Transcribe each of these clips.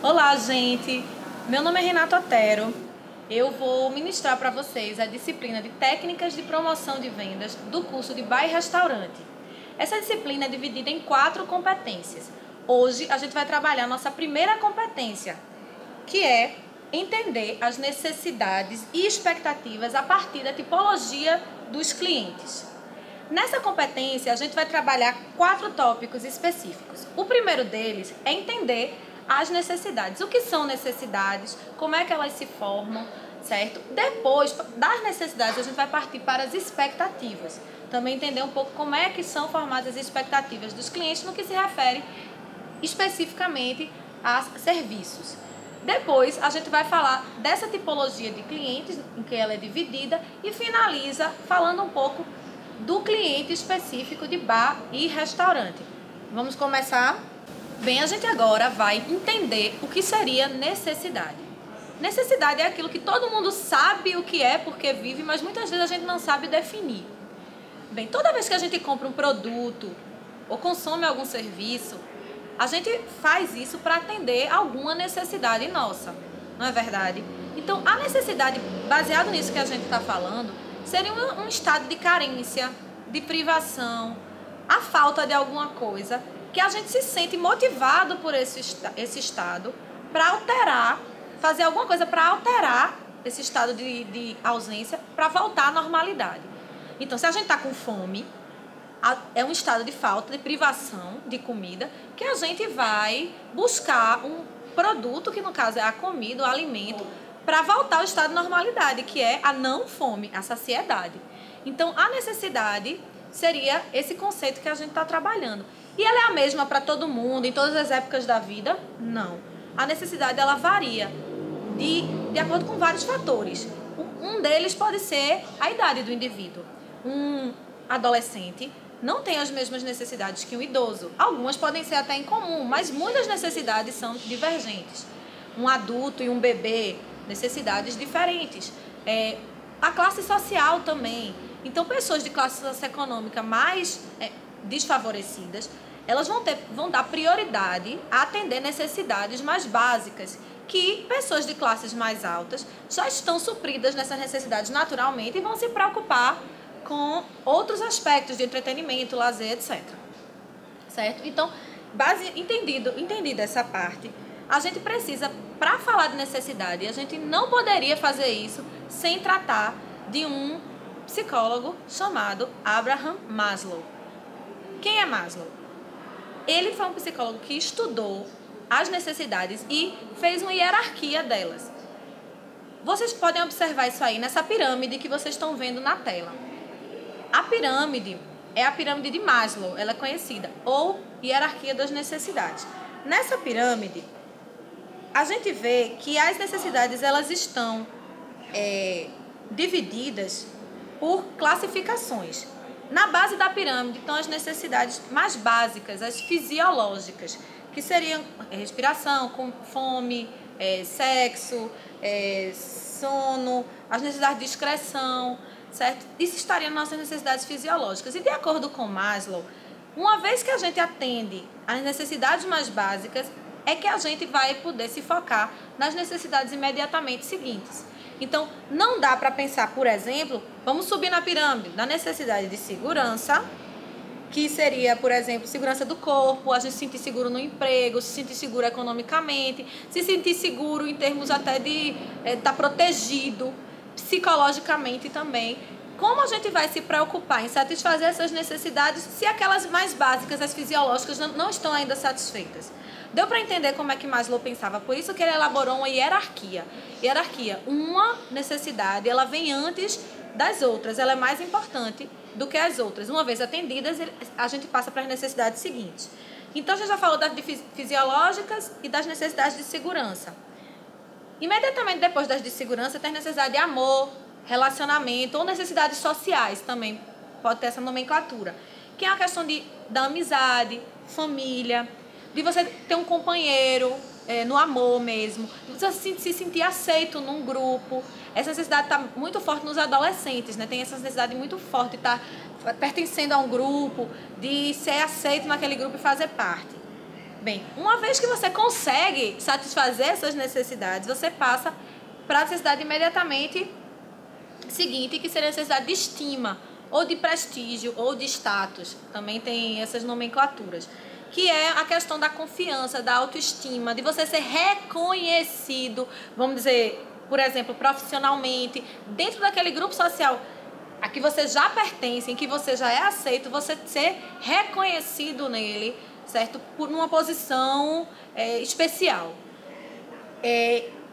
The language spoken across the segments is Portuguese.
Olá, gente! Meu nome é Renata Otero. Eu vou ministrar para vocês a disciplina de Técnicas de Promoção de Vendas do curso de Bar e Restaurante. Essa disciplina é dividida em 4 competências. Hoje a gente vai trabalhar a nossa primeira competência, que é entender as necessidades e expectativas a partir da tipologia dos clientes. Nessa competência, a gente vai trabalhar 4 tópicos específicos. O primeiro deles é entender as necessidades. O que são necessidades, como é que elas se formam, certo? Depois das necessidades, a gente vai partir para as expectativas. Também entender um pouco como é que são formadas as expectativas dos clientes no que se refere especificamente a serviços. Depois, a gente vai falar dessa tipologia de clientes, em que ela é dividida, e finaliza falando um pouco do cliente específico de bar e restaurante. Vamos começar? Bem, a gente agora vai entender o que seria necessidade. Necessidade é aquilo que todo mundo sabe o que é porque vive, mas muitas vezes a gente não sabe definir. Bem, toda vez que a gente compra um produto ou consome algum serviço, a gente faz isso para atender alguma necessidade nossa, não é verdade? Então, a necessidade, baseado nisso que a gente está falando, seria um estado de carência, de privação, a falta de alguma coisa, que a gente se sente motivado por esse estado para alterar, fazer alguma coisa para alterar esse estado de ausência para voltar à normalidade. Então, se a gente está com fome, é um estado de falta, de privação de comida, que a gente vai buscar um produto, que no caso é a comida, o alimento, para voltar ao estado de normalidade, que é a não fome, a saciedade. Então, a necessidade seria esse conceito que a gente está trabalhando. E ela é a mesma para todo mundo, em todas as épocas da vida? Não. A necessidade, ela varia de acordo com vários fatores. Um deles pode ser a idade do indivíduo. Um adolescente não tem as mesmas necessidades que um idoso. Algumas podem ser até em comum, mas muitas necessidades são divergentes. Um adulto e um bebê, necessidades diferentes. A classe social também. Então, pessoas de classe socioeconômica mais desfavorecidas, elas vão dar prioridade a atender necessidades mais básicas, que pessoas de classes mais altas já estão supridas nessas necessidades naturalmente e vão se preocupar com outros aspectos de entretenimento, lazer, etc. Certo? Então, entendida essa parte, a gente precisa, para falar de necessidade, a gente não poderia fazer isso sem tratar de um psicólogo chamado Abraham Maslow. Quem é Maslow? Ele foi um psicólogo que estudou as necessidades e fez uma hierarquia delas. Vocês podem observar isso aí nessa pirâmide que vocês estão vendo na tela. A pirâmide é a pirâmide de Maslow, ela é conhecida, ou hierarquia das necessidades. Nessa pirâmide, a gente vê que as necessidades elas estão divididas por classificações. Na base da pirâmide estão as necessidades mais básicas, as fisiológicas, que seriam respiração, fome, sexo, sono, as necessidades de excreção, certo? Isso estaria nas nossas necessidades fisiológicas. E de acordo com Maslow, uma vez que a gente atende às necessidades mais básicas, é que a gente vai poder se focar nas necessidades imediatamente seguintes. Então, não dá para pensar, por exemplo, vamos subir na pirâmide da necessidade de segurança, que seria, por exemplo, segurança do corpo, a gente se sentir seguro no emprego, se sentir seguro economicamente, se sentir seguro em termos até de estar protegido psicologicamente também. Como a gente vai se preocupar em satisfazer essas necessidades se aquelas mais básicas, as fisiológicas, não estão ainda satisfeitas? Deu para entender como é que Maslow pensava, por isso que ele elaborou uma hierarquia. Hierarquia, uma necessidade, ela vem antes das outras, ela é mais importante do que as outras. Uma vez atendidas, a gente passa para as necessidades seguintes. Então, a gente já falou das fisiológicas e das necessidades de segurança. Imediatamente depois das de segurança, tem a necessidade de amor, relacionamento ou necessidades sociais também, pode ter essa nomenclatura, que é a questão da amizade, família, de você ter um companheiro, no amor mesmo, de você se sentir aceito num grupo. Essa necessidade está muito forte nos adolescentes, né? Tem essa necessidade muito forte de estar pertencendo a um grupo, de ser aceito naquele grupo e fazer parte. Bem, uma vez que você consegue satisfazer essas necessidades, você passa para a necessidade imediatamente seguinte, que seria a necessidade de estima, ou de prestígio, ou de status. Também tem essas nomenclaturas. Que é a questão da confiança, da autoestima, de você ser reconhecido, vamos dizer, por exemplo, profissionalmente, dentro daquele grupo social a que você já pertence, em que você já é aceito, você ser reconhecido nele, certo? Por uma posição especial.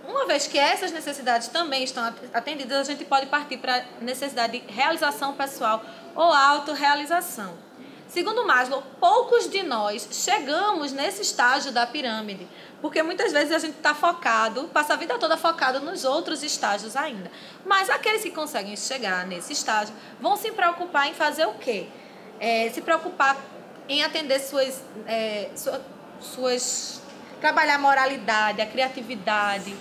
Uma vez que essas necessidades também estão atendidas, a gente pode partir para a necessidade de realização pessoal ou autorrealização. Segundo Maslow, poucos de nós chegamos nesse estágio da pirâmide, porque muitas vezes a gente está focado, passa a vida toda focado nos outros estágios ainda. Mas aqueles que conseguem chegar nesse estágio vão se preocupar em fazer o quê? Se preocupar em atender trabalhar a moralidade, a criatividade.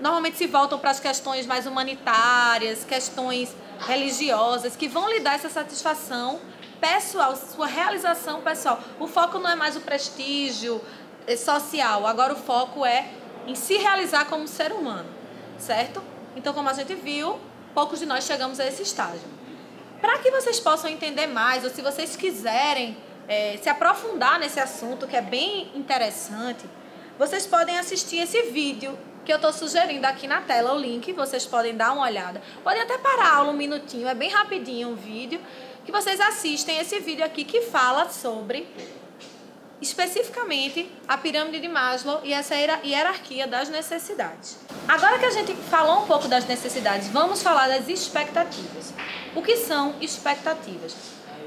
Normalmente se voltam para as questões mais humanitárias, questões religiosas, que vão lhe dar essa satisfação pessoal, sua realização pessoal. O foco não é mais o prestígio social, agora o foco é em se realizar como ser humano, certo? Então, como a gente viu, poucos de nós chegamos a esse estágio. Para que vocês possam entender mais, ou se vocês quiserem se aprofundar nesse assunto, que é bem interessante, vocês podem assistir esse vídeo que eu estou sugerindo aqui na tela, o link, vocês podem dar uma olhada. Podem até parar a aula um minutinho, é bem rapidinho um vídeo, que vocês assistem esse vídeo aqui que fala sobre, especificamente, a pirâmide de Maslow e essa hierarquia das necessidades. Agora que a gente falou um pouco das necessidades, vamos falar das expectativas. O que são expectativas?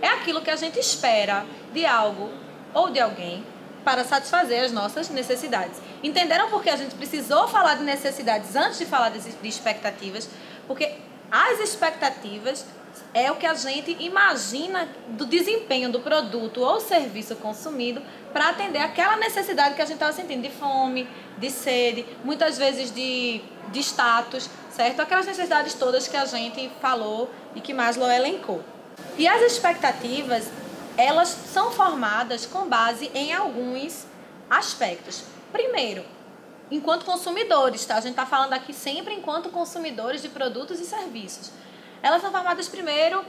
É aquilo que a gente espera de algo ou de alguém para satisfazer as nossas necessidades. Entenderam por que a gente precisou falar de necessidades antes de falar de expectativas? Porque as expectativas é o que a gente imagina do desempenho do produto ou serviço consumido para atender aquela necessidade que a gente estava sentindo, de fome, de sede, muitas vezes de status, certo? Aquelas necessidades todas que a gente falou e que Maslow elencou. E as expectativas, elas são formadas com base em alguns aspectos. Primeiro, enquanto consumidores, tá? A gente está falando aqui sempre enquanto consumidores de produtos e serviços. Elas são formadas primeiro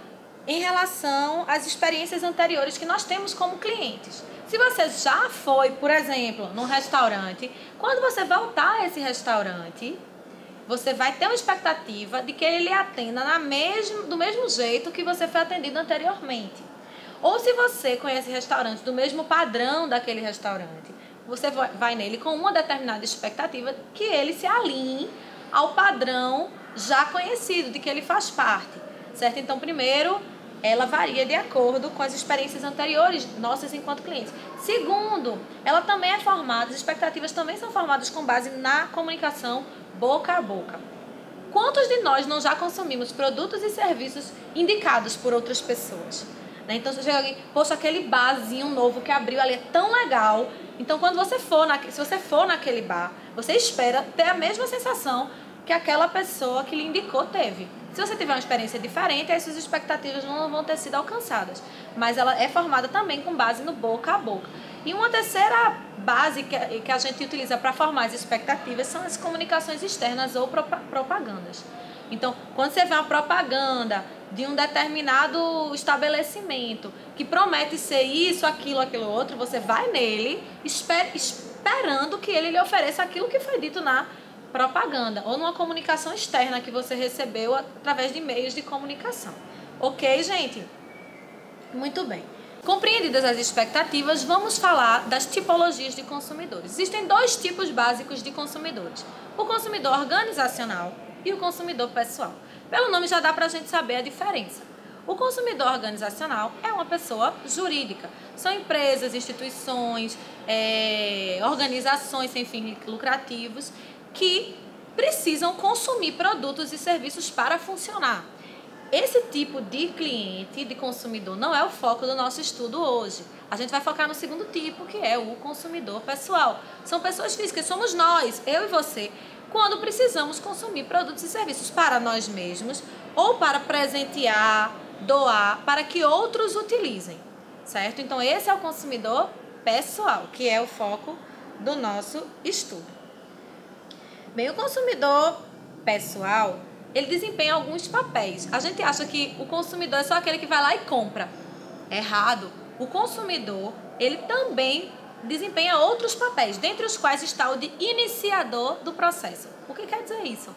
em relação às experiências anteriores que nós temos como clientes. Se você já foi, por exemplo, num restaurante, quando você voltar a esse restaurante, você vai ter uma expectativa de que ele lhe atenda do mesmo jeito que você foi atendido anteriormente. Ou se você conhece restaurantes do mesmo padrão daquele restaurante, você vai nele com uma determinada expectativa que ele se alinhe ao padrão já conhecido, de que ele faz parte, certo? Então, primeiro, ela varia de acordo com as experiências anteriores nossas enquanto clientes. Segundo, ela também é formada, as expectativas também são formadas com base na comunicação boca a boca. Quantos de nós não já consumimos produtos e serviços indicados por outras pessoas? Então, você chega aqui, poxa, aquele barzinho novo que abriu ali é tão legal. Então, quando você se você for naquele bar, você espera ter a mesma sensação que aquela pessoa que lhe indicou teve. Se você tiver uma experiência diferente, aí suas expectativas não vão ter sido alcançadas. Mas ela é formada também com base no boca a boca. E uma terceira base que a gente utiliza para formar as expectativas são as comunicações externas ou propagandas. Então, quando você vê uma propaganda de um determinado estabelecimento que promete ser isso, aquilo outro, você vai nele esperando que ele lhe ofereça aquilo que foi dito na propaganda ou numa comunicação externa que você recebeu através de meios de comunicação. Ok, gente? Muito bem. Compreendidas as expectativas, vamos falar das tipologias de consumidores. Existem dois tipos básicos de consumidores: o consumidor organizacional e o consumidor pessoal. Pelo nome já dá para a gente saber a diferença. O consumidor organizacional é uma pessoa jurídica. São empresas, instituições, organizações sem fins lucrativos que precisam consumir produtos e serviços para funcionar. Esse tipo de cliente, de consumidor, não é o foco do nosso estudo hoje. A gente vai focar no segundo tipo, que é o consumidor pessoal. São pessoas físicas, somos nós, eu e você, quando precisamos consumir produtos e serviços para nós mesmos ou para presentear, doar, para que outros utilizem, certo? Então, esse é o consumidor pessoal, que é o foco do nosso estudo. Bem, o consumidor pessoal, ele desempenha alguns papéis. A gente acha que o consumidor é só aquele que vai lá e compra. Errado. O consumidor, ele também desempenha outros papéis, dentre os quais está o de iniciador do processo. O que quer dizer isso?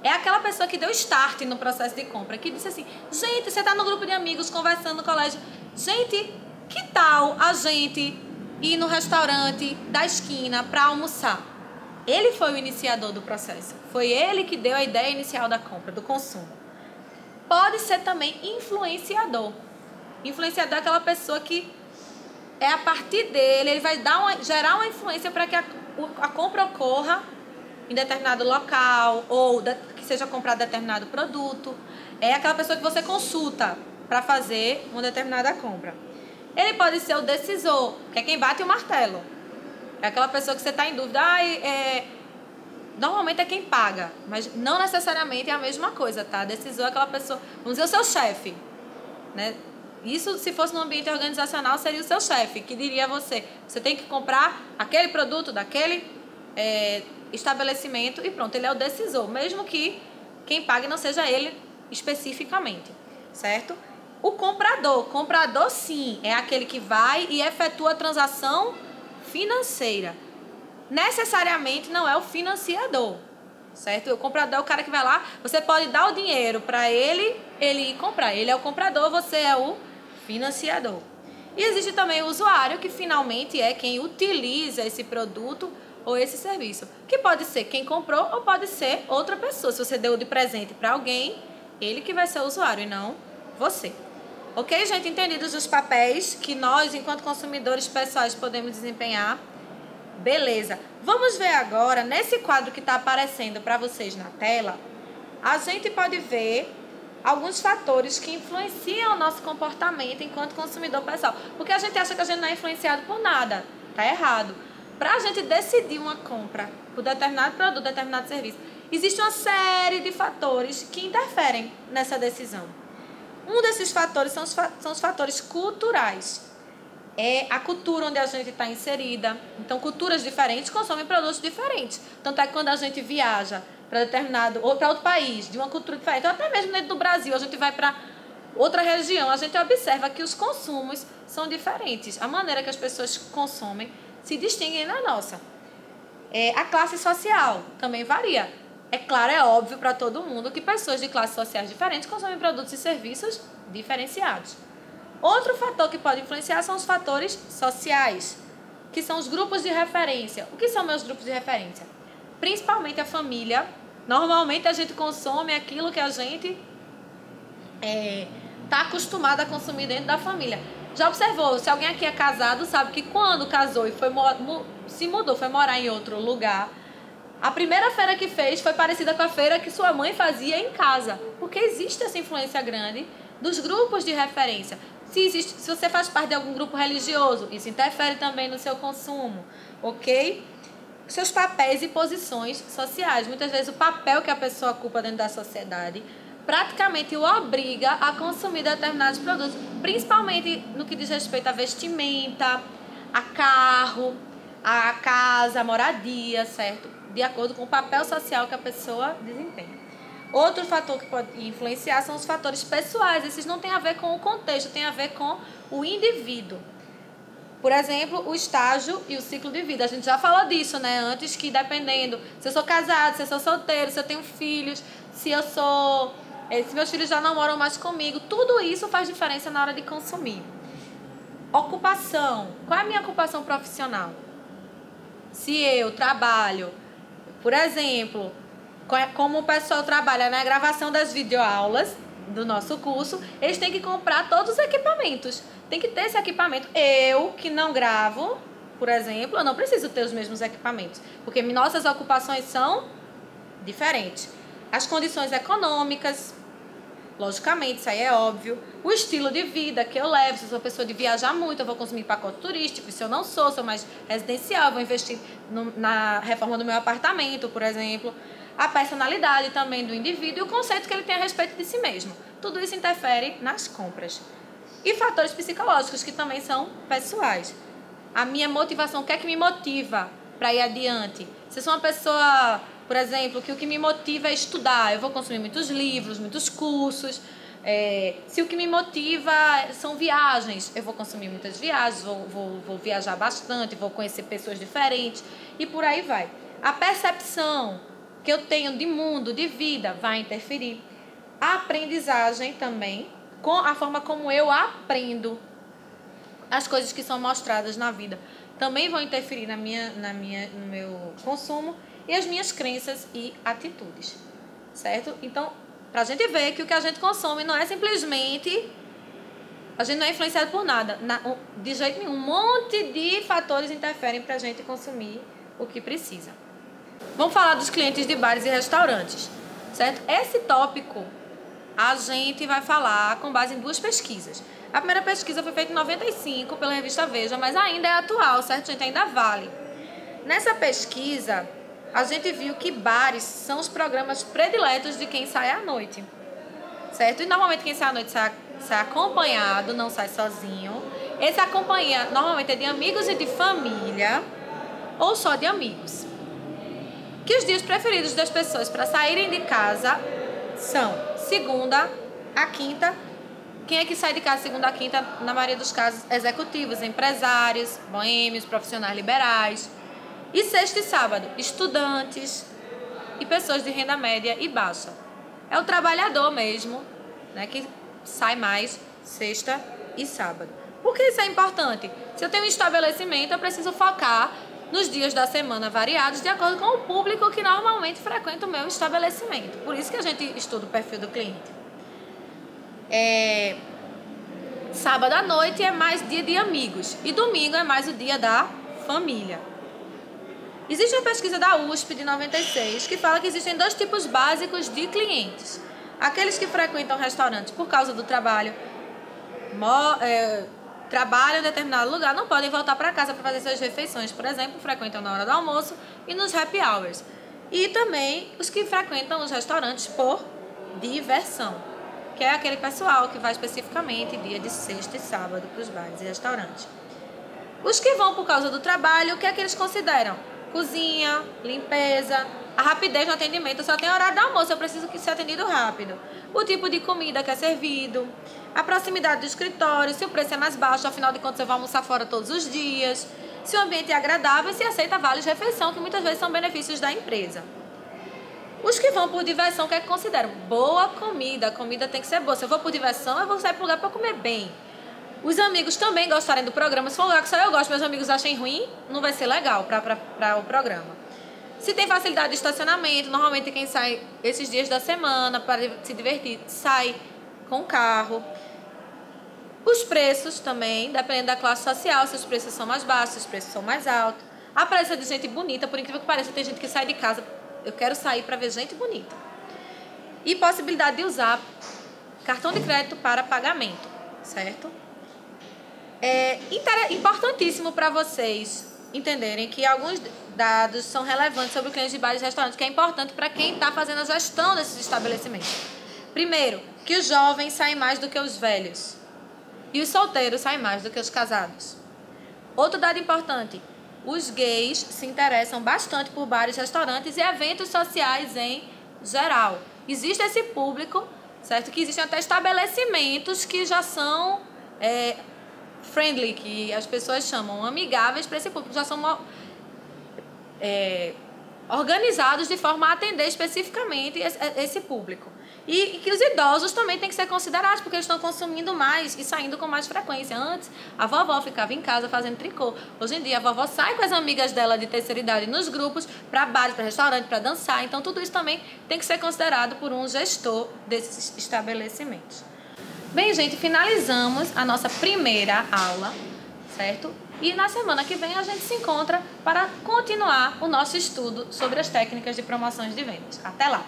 É aquela pessoa que deu start no processo de compra, que disse assim, gente, você está no grupo de amigos, conversando no colégio, gente, que tal a gente ir no restaurante da esquina para almoçar? Ele foi o iniciador do processo, foi ele que deu a ideia inicial da compra, do consumo. Pode ser também influenciador. Influenciador é aquela pessoa que é a partir dele, ele vai gerar uma influência para que a compra ocorra em determinado local ou que seja comprado determinado produto. É aquela pessoa que você consulta para fazer uma determinada compra. Ele pode ser o decisor, que é quem bate o martelo. É aquela pessoa que você está em dúvida. Normalmente é quem paga, mas não necessariamente é a mesma coisa, tá? Decisor é aquela pessoa, vamos dizer, o seu chefe, né? Isso, se fosse no ambiente organizacional, seria o seu chefe, que diria a você, você tem que comprar aquele produto daquele estabelecimento e pronto, ele é o decisor, mesmo que quem pague não seja ele especificamente, certo? O comprador sim, é aquele que vai e efetua a transação financeira. Necessariamente não é o financiador, certo? O comprador é o cara que vai lá, você pode dar o dinheiro para ele ir comprar. Ele é o comprador, você é o financiador. E existe também o usuário, que finalmente é quem utiliza esse produto ou esse serviço, que pode ser quem comprou ou pode ser outra pessoa. Se você deu de presente para alguém, ele que vai ser o usuário e não você. Ok, gente? Entendidos os papéis que nós, enquanto consumidores pessoais, podemos desempenhar? Beleza. Vamos ver agora, nesse quadro que está aparecendo para vocês na tela, a gente pode ver alguns fatores que influenciam o nosso comportamento enquanto consumidor pessoal. Porque a gente acha que a gente não é influenciado por nada. Tá errado. Para a gente decidir uma compra por determinado produto, determinado serviço, existe uma série de fatores que interferem nessa decisão. Um desses fatores são os fatores culturais. É a cultura onde a gente está inserida. Então, culturas diferentes consomem produtos diferentes. Tanto é que quando a gente viaja para determinado ou para outro país, de uma cultura diferente, ou até mesmo dentro do Brasil, a gente vai para outra região, a gente observa que os consumos são diferentes. A maneira que as pessoas consomem se distingue da nossa. A classe social também varia. É claro, é óbvio para todo mundo que pessoas de classes sociais diferentes consomem produtos e serviços diferenciados. Outro fator que pode influenciar são os fatores sociais, que são os grupos de referência. O que são meus grupos de referência? Principalmente a família. Normalmente a gente consome aquilo que a gente está acostumado a consumir dentro da família. Já observou? Se alguém aqui é casado, sabe que quando casou e se mudou, foi morar em outro lugar, a primeira feira que fez foi parecida com a feira que sua mãe fazia em casa. Porque existe essa influência grande dos grupos de referência. Se você faz parte de algum grupo religioso, isso interfere também no seu consumo, ok? Seus papéis e posições sociais. Muitas vezes o papel que a pessoa ocupa dentro da sociedade praticamente o obriga a consumir determinados produtos, principalmente no que diz respeito à vestimenta, a carro, a casa, a moradia, certo? De acordo com o papel social que a pessoa desempenha. Outro fator que pode influenciar são os fatores pessoais. Esses não têm a ver com o contexto, tem a ver com o indivíduo. Por exemplo, o estágio e o ciclo de vida. A gente já falou disso, né? Antes, que dependendo se eu sou casado, se eu sou solteiro, se eu tenho filhos, se meus filhos já não moram mais comigo, tudo isso faz diferença na hora de consumir. Ocupação. Qual é a minha ocupação profissional? Se eu trabalho, por exemplo, como o pessoal trabalha na gravação das videoaulas do nosso curso, eles têm que comprar todos os equipamentos. Tem que ter esse equipamento. Eu, que não gravo, por exemplo, eu não preciso ter os mesmos equipamentos, porque nossas ocupações são diferentes. As condições econômicas, logicamente, isso aí é óbvio. O estilo de vida que eu levo, se eu sou pessoa de viajar muito, eu vou consumir pacote turístico. Se eu não sou mais residencial, eu vou investir na reforma do meu apartamento, por exemplo. A personalidade também do indivíduo e o conceito que ele tem a respeito de si mesmo. Tudo isso interfere nas compras. E fatores psicológicos, que também são pessoais. A minha motivação, o que é que me motiva para ir adiante? Se eu sou uma pessoa, por exemplo, que o que me motiva é estudar, eu vou consumir muitos livros, muitos cursos. Se o que me motiva são viagens, eu vou consumir muitas viagens, vou viajar bastante, vou conhecer pessoas diferentes e por aí vai. A percepção que eu tenho de mundo, de vida, vai interferir. A aprendizagem também, com a forma como eu aprendo as coisas que são mostradas na vida, também vão interferir no meu consumo e as minhas crenças e atitudes, certo? Então, pra gente ver que o que a gente consome não é simplesmente... A gente não é influenciado por nada, de jeito nenhum. Um monte de fatores interferem pra gente consumir o que precisa. Vamos falar dos clientes de bares e restaurantes, certo? Esse tópico a gente vai falar com base em 2 pesquisas. A primeira pesquisa foi feita em 95 pela revista Veja, mas ainda é atual, certo, gente? Ainda vale. Nessa pesquisa, a gente viu que bares são os programas prediletos de quem sai à noite, certo? E normalmente quem sai à noite sai acompanhado, não sai sozinho. Esse acompanha normalmente é de amigos e de família ou só de amigos. Que os dias preferidos das pessoas para saírem de casa são segunda a quinta. Quem é que sai de casa segunda a quinta? Na maioria dos casos, executivos, empresários, boêmios, profissionais liberais. E sexta e sábado, estudantes e pessoas de renda média e baixa. É o trabalhador mesmo, né, que sai mais sexta e sábado. Por que isso é importante? Se eu tenho um estabelecimento, eu preciso focar nos dias da semana variados de acordo com o público que normalmente frequenta o meu estabelecimento. Por isso que a gente estuda o perfil do cliente. Sábado à noite é mais dia de amigos e domingo é mais o dia da família. Existe uma pesquisa da USP de 96 que fala que existem 2 tipos básicos de clientes. Aqueles que frequentam restaurantes por causa do trabalho, trabalham em determinado lugar, não podem voltar para casa para fazer suas refeições, por exemplo, frequentam na hora do almoço e nos happy hours. E também os que frequentam os restaurantes por diversão, que é aquele pessoal que vai especificamente dia de sexta e sábado para os bares e restaurantes. Os que vão por causa do trabalho, o que é que eles consideram? Cozinha, limpeza, a rapidez no atendimento. Só tem horário do almoço, eu preciso que seja atendido rápido. O tipo de comida que é servido, a proximidade do escritório, se o preço é mais baixo, afinal de contas eu vou almoçar fora todos os dias, se o ambiente é agradável e se aceita vales de refeição, que muitas vezes são benefícios da empresa. Os que vão por diversão, o que é que consideram? Boa comida, a comida tem que ser boa. Se eu vou por diversão, eu vou sair para um lugar para comer bem. Os amigos também gostarem do programa. Se for um lugar que só eu gosto, meus amigos achem ruim, não vai ser legal para o programa. Se tem facilidade de estacionamento, normalmente quem sai esses dias da semana para se divertir, sai com carro. Os preços também, dependendo da classe social, se os preços são mais baixos, se os preços são mais altos. A presença de gente bonita, por incrível que pareça, tem gente que sai de casa, eu quero sair para ver gente bonita. E possibilidade de usar cartão de crédito para pagamento, certo? É importantíssimo para vocês entenderem que alguns dados são relevantes sobre o cliente de bares e restaurantes, que é importante para quem está fazendo a gestão desses estabelecimentos. Primeiro, que os jovens saem mais do que os velhos e os solteiros saem mais do que os casados. Outro dado importante, os gays se interessam bastante por bares, restaurantes e eventos sociais em geral. Existe esse público, certo? Que existem até estabelecimentos que já são friendly, que as pessoas chamam amigáveis para esse público, já são organizados de forma a atender especificamente esse público. E que os idosos também têm que ser considerados, porque eles estão consumindo mais e saindo com mais frequência. Antes, a vovó ficava em casa fazendo tricô. Hoje em dia, a vovó sai com as amigas dela de terceira idade nos grupos, para bares, para restaurantes, para dançar. Então, tudo isso também tem que ser considerado por um gestor desses estabelecimentos. Bem, gente, finalizamos a nossa primeira aula, certo? E na semana que vem a gente se encontra para continuar o nosso estudo sobre as técnicas de promoções de vendas. Até lá!